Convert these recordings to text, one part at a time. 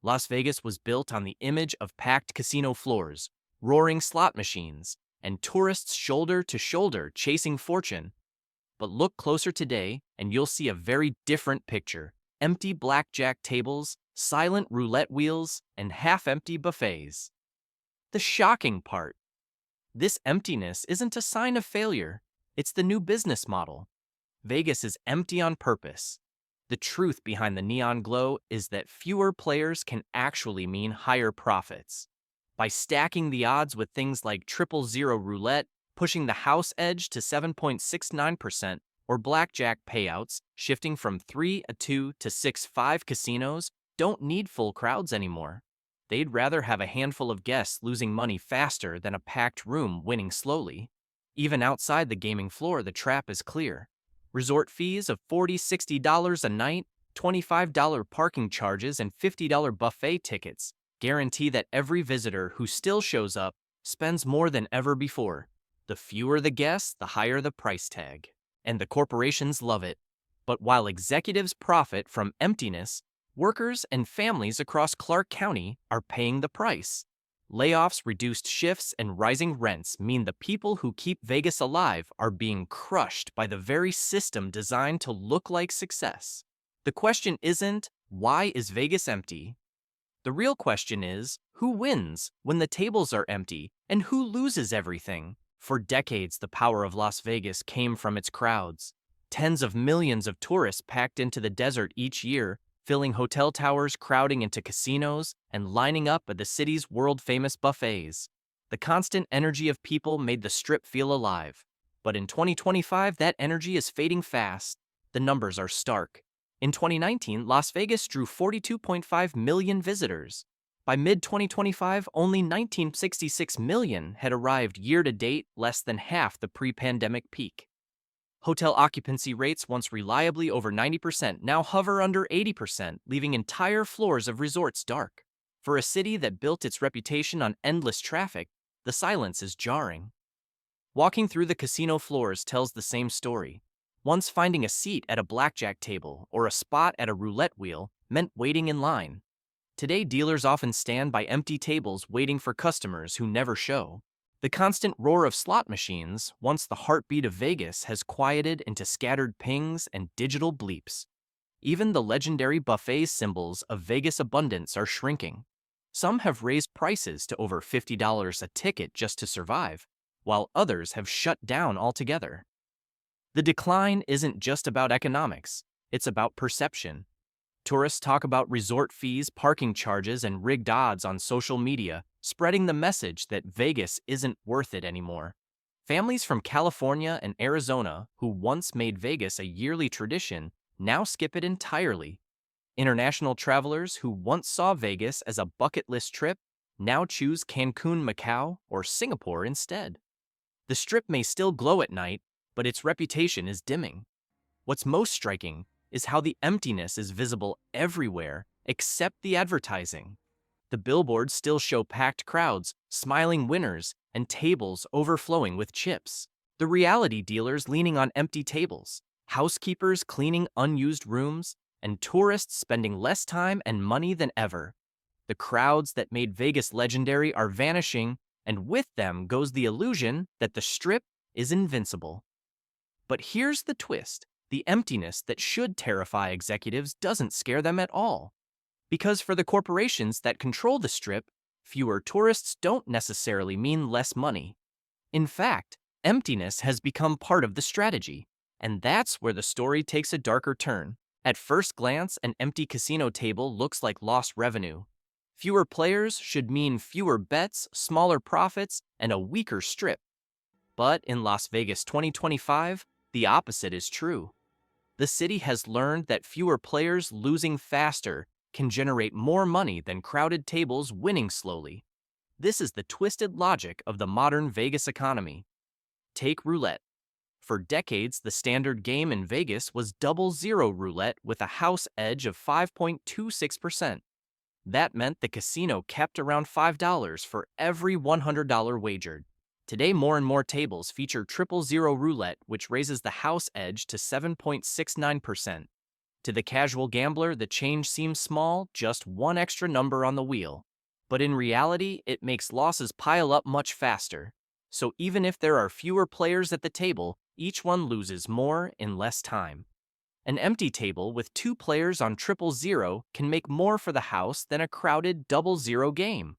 Las Vegas was built on the image of packed casino floors, roaring slot machines, and tourists shoulder to shoulder chasing fortune. But look closer today, and you'll see a very different picture. Empty blackjack tables, silent roulette wheels, and half-empty buffets. The shocking part: this emptiness isn't a sign of failure, it's the new business model. Vegas is empty on purpose. The truth behind the neon glow is that fewer players can actually mean higher profits. By stacking the odds with things like triple zero roulette, pushing the house edge to 7.69%, or blackjack payouts shifting from 3-2 to 6-5, casinos don't need full crowds anymore. They'd rather have a handful of guests losing money faster than a packed room winning slowly. Even outside the gaming floor, the trap is clear. Resort fees of $40–60 a night, $25 parking charges, and $50 buffet tickets guarantee that every visitor who still shows up spends more than ever before. The fewer the guests, the higher the price tag. And the corporations love it. But while executives profit from emptiness, workers and families across Clark County are paying the price. Layoffs, reduced shifts, and rising rents mean the people who keep Vegas alive are being crushed by the very system designed to look like success. The question isn't, why is Vegas empty? The real question is, who wins when the tables are empty, and who loses everything? For decades, the power of Las Vegas came from its crowds. Tens of millions of tourists packed into the desert each year, filling hotel towers, crowding into casinos, and lining up at the city's world-famous buffets. The constant energy of people made the Strip feel alive. But in 2025, that energy is fading fast. The numbers are stark. In 2019, Las Vegas drew 42.5 million visitors. By mid-2025, only 1966 million had arrived year-to-date, less than half the pre-pandemic peak. Hotel occupancy rates, once reliably over 90%, now hover under 80%, leaving entire floors of resorts dark. For a city that built its reputation on endless traffic, the silence is jarring. Walking through the casino floors tells the same story. Once finding a seat at a blackjack table or a spot at a roulette wheel meant waiting in line. Today, dealers often stand by empty tables waiting for customers who never show. The constant roar of slot machines, once the heartbeat of Vegas, has quieted into scattered pings and digital bleeps. Even the legendary buffet symbols of Vegas abundance are shrinking. Some have raised prices to over $50 a ticket just to survive, while others have shut down altogether. The decline isn't just about economics, it's about perception. Tourists talk about resort fees, parking charges, and rigged odds on social media, spreading the message that Vegas isn't worth it anymore. Families from California and Arizona, who once made Vegas a yearly tradition, now skip it entirely. International travelers who once saw Vegas as a bucket list trip now choose Cancun, Macau, or Singapore instead. The Strip may still glow at night, but its reputation is dimming. What's most striking is how the emptiness is visible everywhere except the advertising. The billboards still show packed crowds, smiling winners, and tables overflowing with chips. The reality dealers leaning on empty tables, housekeepers cleaning unused rooms, and tourists spending less time and money than ever. The crowds that made Vegas legendary are vanishing, and with them goes the illusion that the Strip is invincible. But here's the twist. The emptiness that should terrify executives doesn't scare them at all. Because for the corporations that control the Strip, fewer tourists don't necessarily mean less money. In fact, emptiness has become part of the strategy, and that's where the story takes a darker turn. At first glance, an empty casino table looks like lost revenue. Fewer players should mean fewer bets, smaller profits, and a weaker Strip. But in Las Vegas 2025, the opposite is true. The city has learned that fewer players losing faster can generate more money than crowded tables winning slowly. This is the twisted logic of the modern Vegas economy. Take roulette. For decades, the standard game in Vegas was double zero roulette with a house edge of 5.26%. That meant the casino kept around $5 for every $100 wagered. Today, more and more tables feature triple zero roulette, which raises the house edge to 7.69%. To the casual gambler, the change seems small, just one extra number on the wheel. But in reality, it makes losses pile up much faster. So even if there are fewer players at the table, each one loses more in less time. An empty table with 2 players on 000 can make more for the house than a crowded 000 game.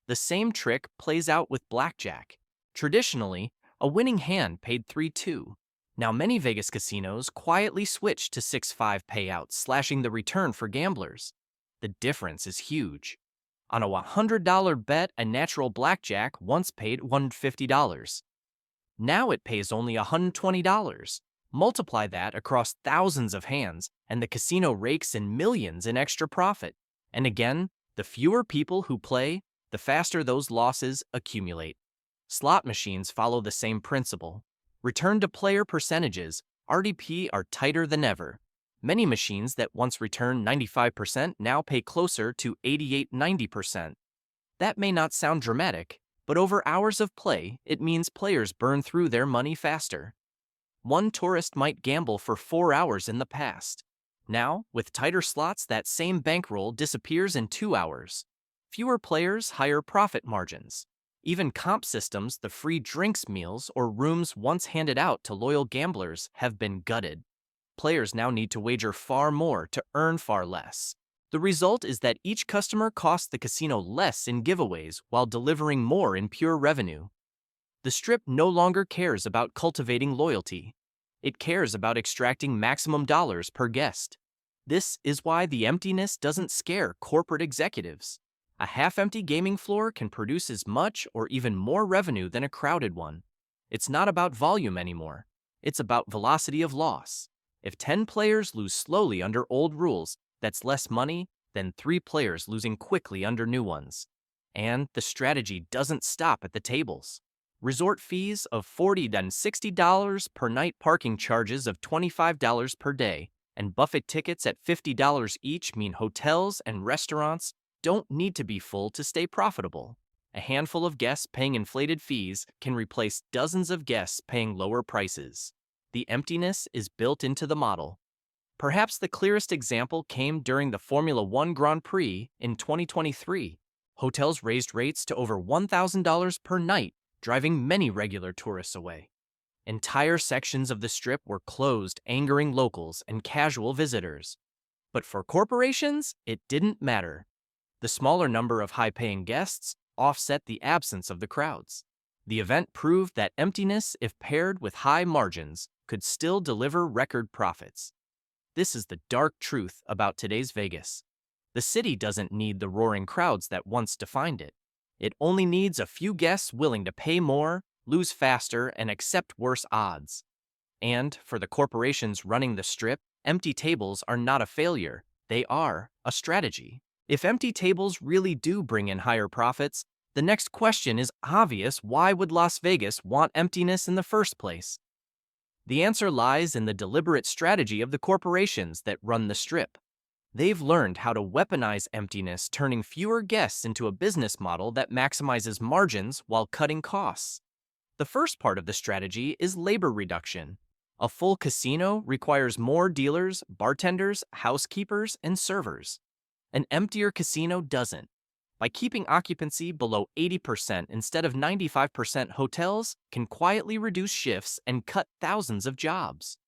The same trick plays out with blackjack. Traditionally, a winning hand paid 3-2. Now many Vegas casinos quietly switch to 6-5 payouts, slashing the return for gamblers. The difference is huge. On a $100 bet, a natural blackjack once paid $150. Now it pays only $120. Multiply that across thousands of hands, and the casino rakes in millions in extra profit. And again, the fewer people who play, the faster those losses accumulate. Slot machines follow the same principle. Return to player percentages, RDP, are tighter than ever. Many machines that once returned 95% now pay closer to 88-90%. That may not sound dramatic, but over hours of play, it means players burn through their money faster. One tourist might gamble for 4 hours in the past. Now, with tighter slots, that same bankroll disappears in 2 hours. Fewer players, higher profit margins. Even comp systems, the free drinks meals or rooms once handed out to loyal gamblers, have been gutted. Players now need to wager far more to earn far less. The result is that each customer costs the casino less in giveaways while delivering more in pure revenue. The Strip no longer cares about cultivating loyalty. It cares about extracting maximum dollars per guest. This is why the emptiness doesn't scare corporate executives. A half-empty gaming floor can produce as much or even more revenue than a crowded one. It's not about volume anymore. It's about velocity of loss. If 10 players lose slowly under old rules, that's less money than 3 players losing quickly under new ones. And the strategy doesn't stop at the tables. Resort fees of $40 to $60 per night, parking charges of $25 per day, and buffet tickets at $50 each mean hotels and restaurants don't need to be full to stay profitable. A handful of guests paying inflated fees can replace dozens of guests paying lower prices. The emptiness is built into the model. Perhaps the clearest example came during the Formula One Grand Prix in 2023. Hotels raised rates to over $1,000 per night, driving many regular tourists away. Entire sections of the Strip were closed, angering locals and casual visitors. But for corporations, it didn't matter. The smaller number of high-paying guests offset the absence of the crowds. The event proved that emptiness, if paired with high margins, could still deliver record profits. This is the dark truth about today's Vegas. The city doesn't need the roaring crowds that once defined it. It only needs a few guests willing to pay more, lose faster, and accept worse odds. And for the corporations running the Strip, empty tables are not a failure. They are a strategy. If empty tables really do bring in higher profits, the next question is obvious: why would Las Vegas want emptiness in the first place? The answer lies in the deliberate strategy of the corporations that run the Strip. They've learned how to weaponize emptiness, turning fewer guests into a business model that maximizes margins while cutting costs. The first part of the strategy is labor reduction. A full casino requires more dealers, bartenders, housekeepers, and servers. An emptier casino doesn't. By keeping occupancy below 80% instead of 95%, hotels can quietly reduce shifts and cut thousands of jobs.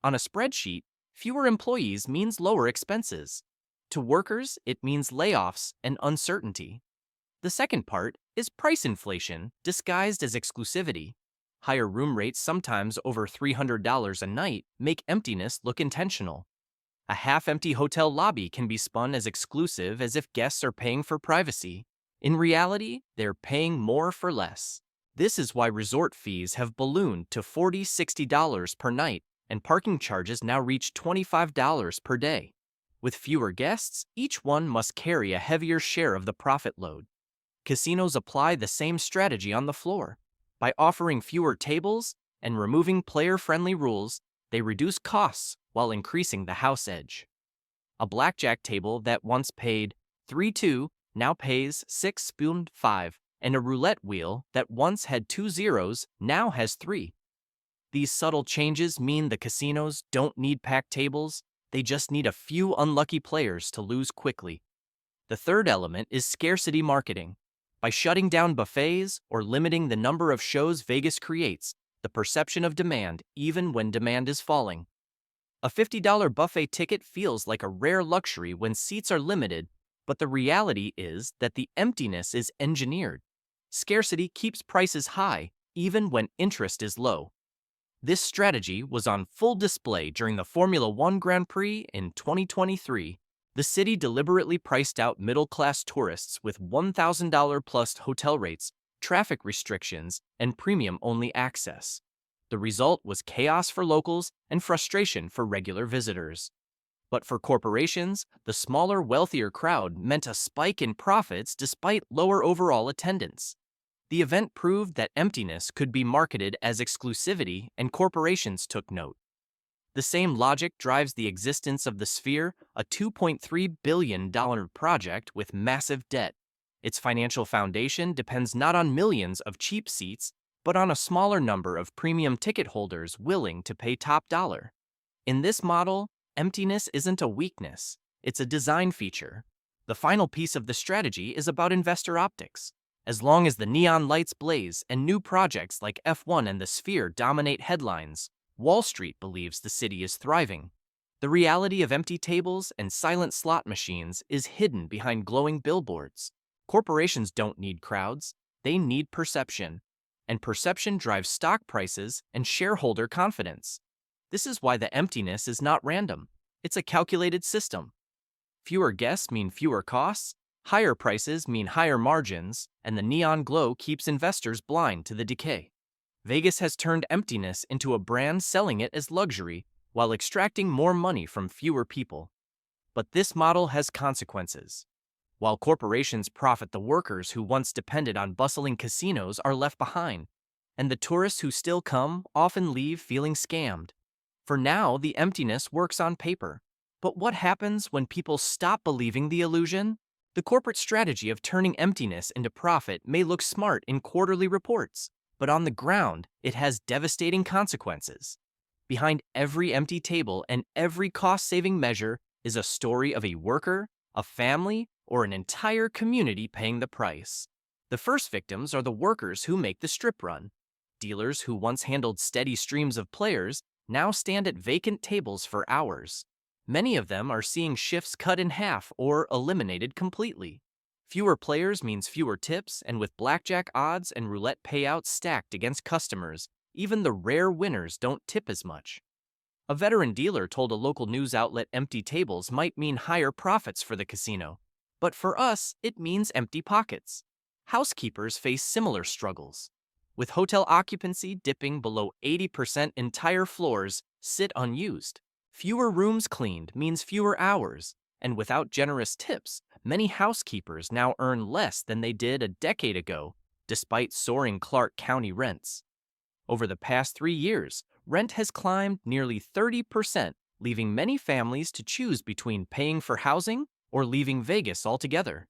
On a spreadsheet, fewer employees means lower expenses. To workers, it means layoffs and uncertainty. The second part is price inflation disguised as exclusivity. Higher room rates, sometimes over $300 a night, make emptiness look intentional. A half-empty hotel lobby can be spun as exclusive as if guests are paying for privacy. In reality, they're paying more for less. This is why resort fees have ballooned to $40, $60 per night, and parking charges now reach $25 per day. With fewer guests, each one must carry a heavier share of the profit load. Casinos apply the same strategy on the floor. By offering fewer tables and removing player-friendly rules, they reduce costs while increasing the house edge. A blackjack table that once paid 3-2 now pays 6-5, and a roulette wheel that once had 2 zeros now has 3. These subtle changes mean the casinos don't need packed tables, They just need a few unlucky players to lose quickly. The third element is scarcity marketing. By shutting down buffets or limiting the number of shows Vegas creates, the perception of demand even when demand is falling. A $50 buffet ticket feels like a rare luxury when seats are limited, but the reality is that the emptiness is engineered. Scarcity keeps prices high, even when interest is low. This strategy was on full display during the Formula One Grand Prix in 2023. The city deliberately priced out middle-class tourists with $1,000 plus hotel rates, traffic restrictions, and premium-only access. The result was chaos for locals and frustration for regular visitors. But for corporations, the smaller, wealthier crowd meant a spike in profits despite lower overall attendance. The event proved that emptiness could be marketed as exclusivity, and corporations took note. The same logic drives the existence of the Sphere, a $2.3 billion project with massive debt. Its financial foundation depends not on millions of cheap seats, but on a smaller number of premium ticket holders willing to pay top dollar. In this model, emptiness isn't a weakness, it's a design feature. The final piece of the strategy is about investor optics. As long as the neon lights blaze and new projects like F1 and the Sphere dominate headlines, Wall Street believes the city is thriving. The reality of empty tables and silent slot machines is hidden behind glowing billboards. Corporations don't need crowds, they need perception. And perception drives stock prices and shareholder confidence. This is why the emptiness is not random. It's a calculated system. Fewer guests mean fewer costs, higher prices mean higher margins, and the neon glow keeps investors blind to the decay. Vegas has turned emptiness into a brand selling it as luxury while extracting more money from fewer people. But this model has consequences. While corporations profit, the workers who once depended on bustling casinos are left behind, and the tourists who still come often leave feeling scammed. For now, the emptiness works on paper. But what happens when people stop believing the illusion? The corporate strategy of turning emptiness into profit may look smart in quarterly reports, but on the ground, it has devastating consequences. Behind every empty table and every cost-saving measure is a story of a worker, a family, or an entire community paying the price. The first victims are the workers who make the strip run. Dealers who once handled steady streams of players now stand at vacant tables for hours. Many of them are seeing shifts cut in half or eliminated completely. Fewer players means fewer tips, and with blackjack odds and roulette payouts stacked against customers, even the rare winners don't tip as much. A veteran dealer told a local news outlet empty tables might mean higher profits for the casino. But for us, it means empty pockets. Housekeepers face similar struggles. With hotel occupancy dipping below 80%, entire floors sit unused. Fewer rooms cleaned means fewer hours, and without generous tips, many housekeepers now earn less than they did a decade ago, despite soaring Clark County rents. Over the past 3 years, rent has climbed nearly 30%, leaving many families to choose between paying for housing or leaving Vegas altogether.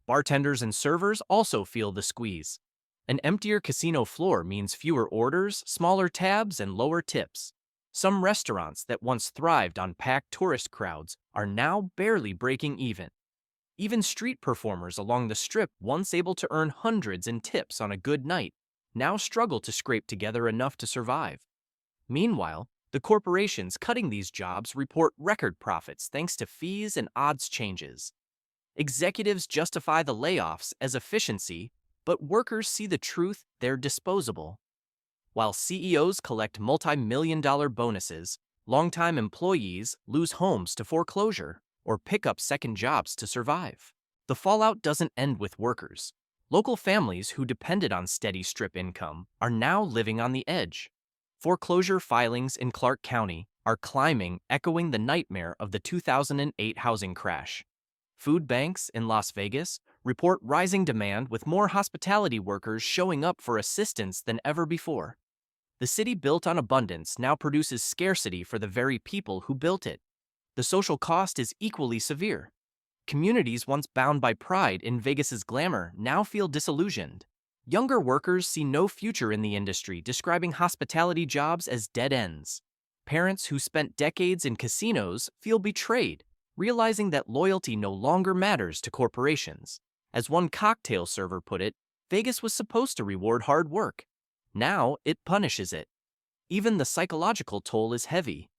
Bartenders and servers also feel the squeeze. An emptier casino floor means fewer orders, smaller tabs, and lower tips. Some restaurants that once thrived on packed tourist crowds are now barely breaking even. Even street performers along the Strip, once able to earn hundreds in tips on a good night, now struggle to scrape together enough to survive. Meanwhile, the corporations cutting these jobs report record profits thanks to fees and odds changes. Executives justify the layoffs as efficiency, but workers see the truth: they're disposable. While CEOs collect multi-million-dollar bonuses, longtime employees lose homes to foreclosure or pick up second jobs to survive. The fallout doesn't end with workers. Local families who depended on steady Strip income are now living on the edge. Foreclosure filings in Clark County are climbing, echoing the nightmare of the 2008 housing crash. Food banks in Las Vegas report rising demand, with more hospitality workers showing up for assistance than ever before. The city built on abundance now produces scarcity for the very people who built it. The social cost is equally severe. Communities once bound by pride in Vegas's glamour now feel disillusioned. Younger workers see no future in the industry, describing hospitality jobs as dead ends. Parents who spent decades in casinos feel betrayed, realizing that loyalty no longer matters to corporations. As one cocktail server put it, Vegas was supposed to reward hard work. Now it punishes it. Even the psychological toll is heavy.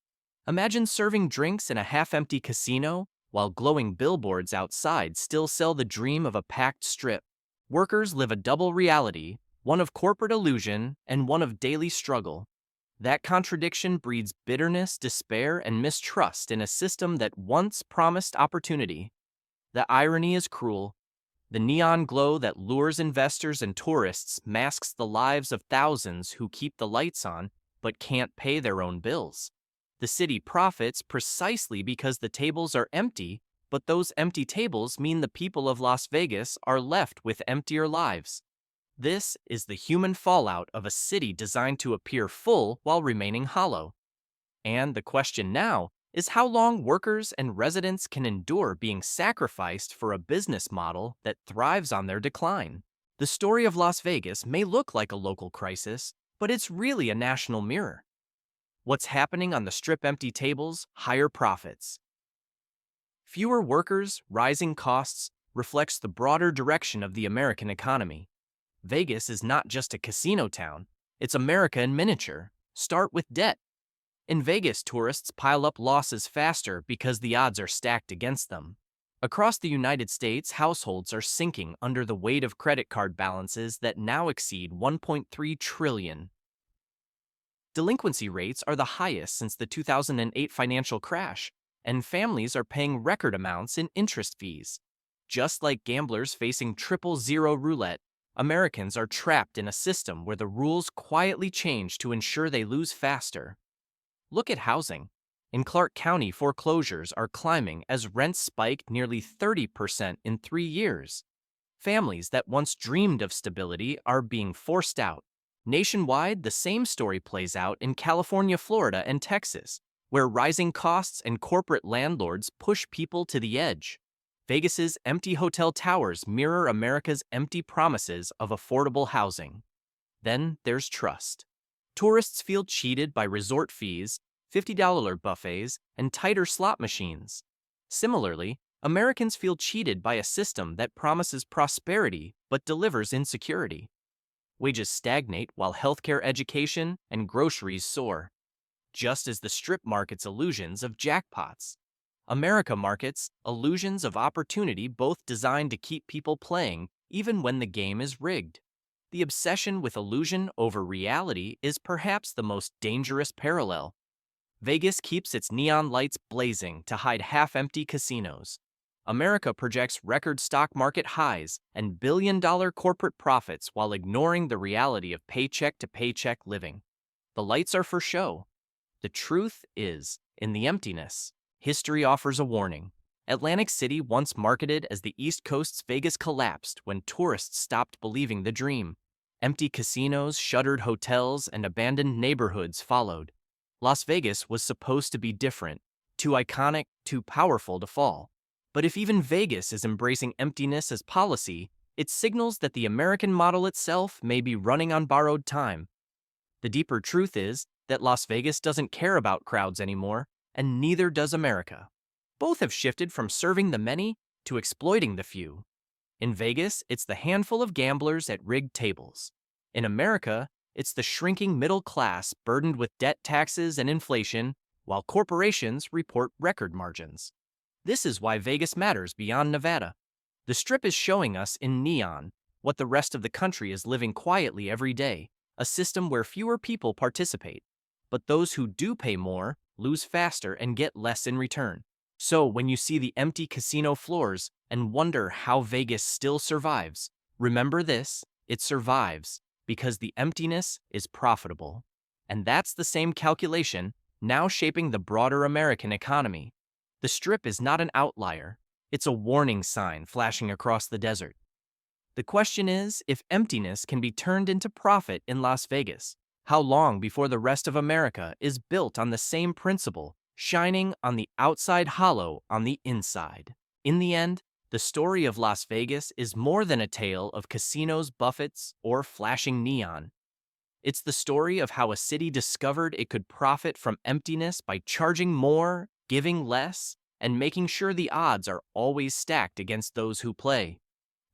Imagine serving drinks in a half-empty casino while glowing billboards outside still sell the dream of a packed strip. Workers live a double reality, one of corporate illusion and one of daily struggle. That contradiction breeds bitterness, despair, and mistrust in a system that once promised opportunity. The irony is cruel. The neon glow that lures investors and tourists masks the lives of thousands who keep the lights on but can't pay their own bills. The city profits precisely because the tables are empty, but those empty tables mean the people of Las Vegas are left with emptier lives. This is the human fallout of a city designed to appear full while remaining hollow. And the question now is how long workers and residents can endure being sacrificed for a business model that thrives on their decline. The story of Las Vegas may look like a local crisis, but it's really a national mirror. What's happening on the Strip empty tables? Higher profits. Fewer workers, rising costs reflects the broader direction of the American economy. Vegas is not just a casino town, it's America in miniature. Start with debt. In Vegas, tourists pile up losses faster because the odds are stacked against them. Across the United States, households are sinking under the weight of credit card balances that now exceed $1.3 trillion. Delinquency rates are the highest since the 2008 financial crash, and families are paying record amounts in interest fees. Just like gamblers facing triple-zero roulette, Americans are trapped in a system where the rules quietly change to ensure they lose faster. Look at housing. In Clark County, foreclosures are climbing as rents spiked nearly 30% in 3 years. Families that once dreamed of stability are being forced out. Nationwide, the same story plays out in California, Florida, and Texas, where rising costs and corporate landlords push people to the edge. Vegas's empty hotel towers mirror America's empty promises of affordable housing. Then there's trust. Tourists feel cheated by resort fees, $50 buffets, and tighter slot machines. Similarly, Americans feel cheated by a system that promises prosperity but delivers insecurity. Wages stagnate while healthcare, education, and groceries soar. Just as the Strip markets illusions of jackpots, America markets illusions of opportunity, both designed to keep people playing even when the game is rigged. The obsession with illusion over reality is perhaps the most dangerous parallel. Vegas keeps its neon lights blazing to hide half-empty casinos. America projects record stock market highs and billion-dollar corporate profits while ignoring the reality of paycheck-to-paycheck living. The lights are for show. The truth is in the emptiness. History offers a warning. Atlantic City, once marketed as the East Coast's Vegas, collapsed when tourists stopped believing the dream. Empty casinos, shuttered hotels, and abandoned neighborhoods followed. Las Vegas was supposed to be different, too iconic, too powerful to fall. But if even Vegas is embracing emptiness as policy, it signals that the American model itself may be running on borrowed time. The deeper truth is that Las Vegas doesn't care about crowds anymore, and neither does America. Both have shifted from serving the many to exploiting the few. In Vegas, it's the handful of gamblers at rigged tables. In America, it's the shrinking middle class burdened with debt, taxes, and inflation, while corporations report record margins. This is why Vegas matters beyond Nevada. The Strip is showing us in neon what the rest of the country is living quietly every day, a system where fewer people participate. But those who do pay more lose faster and get less in return. So when you see the empty casino floors and wonder how Vegas still survives, remember this: it survives because the emptiness is profitable. And that's the same calculation now shaping the broader American economy. The Strip is not an outlier. It's a warning sign flashing across the desert. The question is if emptiness can be turned into profit in Las Vegas. How long before the rest of America is built on the same principle, shining on the outside, hollow on the inside? In the end, the story of Las Vegas is more than a tale of casinos, buffets, or flashing neon. It's the story of how a city discovered it could profit from emptiness by charging more, giving less, and making sure the odds are always stacked against those who play.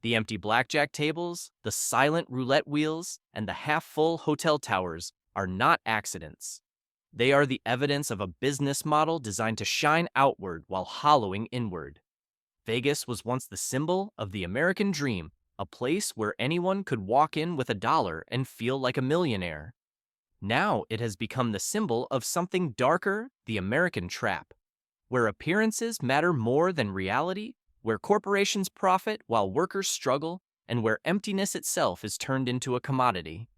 The empty blackjack tables, the silent roulette wheels, and the half-full hotel towers are not accidents. They are the evidence of a business model designed to shine outward while hollowing inward. Vegas was once the symbol of the American dream, a place where anyone could walk in with $1 and feel like a millionaire. Now it has become the symbol of something darker, the American trap, where appearances matter more than reality, where corporations profit while workers struggle, and where emptiness itself is turned into a commodity.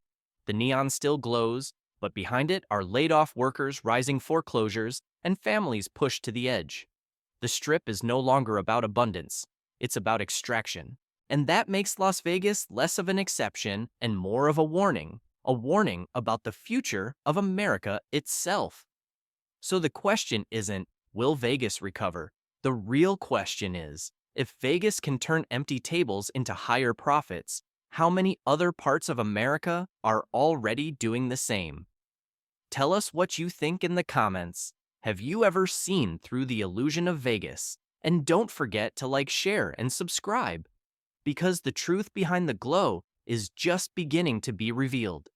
The neon still glows, but behind it are laid-off workers, rising foreclosures, and families pushed to the edge. The Strip is no longer about abundance, it's about extraction. And that makes Las Vegas less of an exception and more of a warning about the future of America itself. So the question isn't, will Vegas recover? The real question is, if Vegas can turn empty tables into higher profits, how many other parts of America are already doing the same? Tell us what you think in the comments. Have you ever seen through the illusion of Vegas? And don't forget to like, share, and subscribe, because the truth behind the glow is just beginning to be revealed.